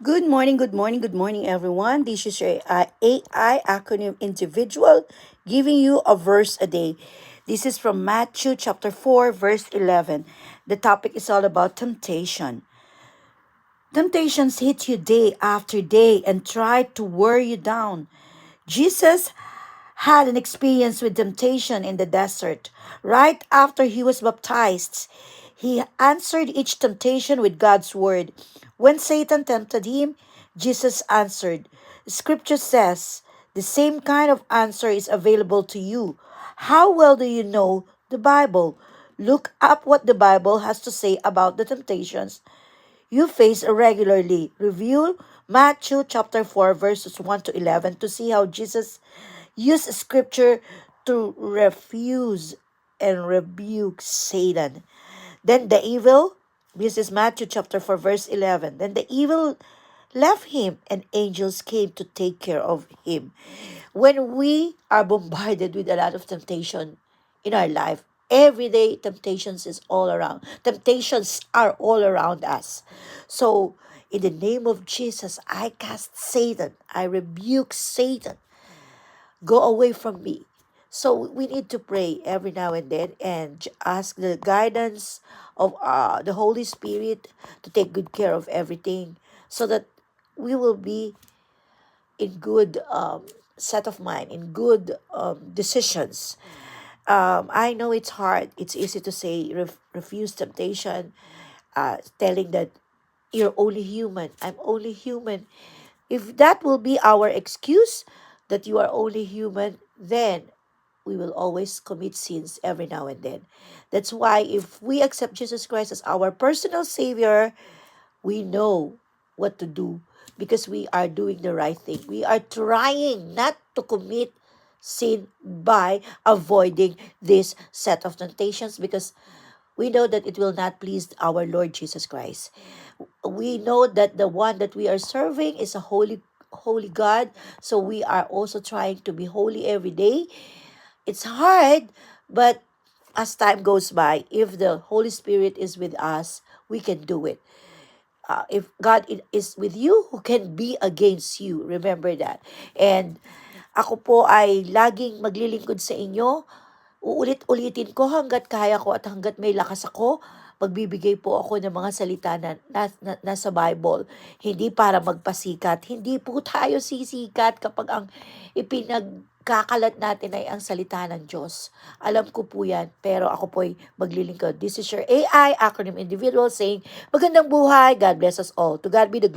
Good morning, good morning, good morning, everyone. This is your AI acronym individual giving you a verse a day. This is from Matthew chapter 4, verse 11. The topic is all about temptation. Temptations hit you day after day and try to wear you down. Jesus had an experience with temptation in the desert. Right after he was baptized, he answered each temptation with God's word. When Satan tempted him, Jesus answered. Scripture says the same kind of answer is available to you. How well do you know the Bible? Look up what the Bible has to say about the temptations you face regularly. Review Matthew chapter 4 verses 1 to 11 to see how Jesus used scripture to refuse and rebuke Satan. Then the evil, this is Matthew chapter 4 verse 11. Then the evil left him and angels came to take care of him. When we are bombarded with a lot of temptation in our life, every day temptations is all around. Temptations are all around us. So in the name of Jesus, I cast Satan. I rebuke Satan. Go away from me. So we need to pray every now and then and ask the guidance of the Holy Spirit to take good care of everything so that we will be in good set of mind, in good decisions. I know it's hard. It's easy to say refuse temptation, telling that you're only human. I'm only human. If that will be our excuse that you are only human, then we will always commit sins every now and then. That's why if we accept Jesus Christ as our personal Savior, we know what to do because we are doing the right thing. We are trying not to commit sin by avoiding this set of temptations because we know that it will not please our Lord Jesus Christ. We know that the one that we are serving is a holy God, so we are also trying to be holy every day. It's hard, but as time goes by, if the Holy Spirit is with us, we can do it. If God is with you, who can be against you? Remember that. And ako po ay laging maglilingkod sa inyo. Uulit-ulitin ko hanggat kaya ko at hanggat may lakas ako. Magbibigay po ako ng mga salita na nasa Bible. Hindi para magpasikat. Hindi po tayo sisikat kapag ang ipinagkakalat natin ay ang salita ng Diyos. Alam ko po yan, pero ako po ay maglilingkod. This is your AI acronym individual saying, magandang buhay, God bless us all. To God be the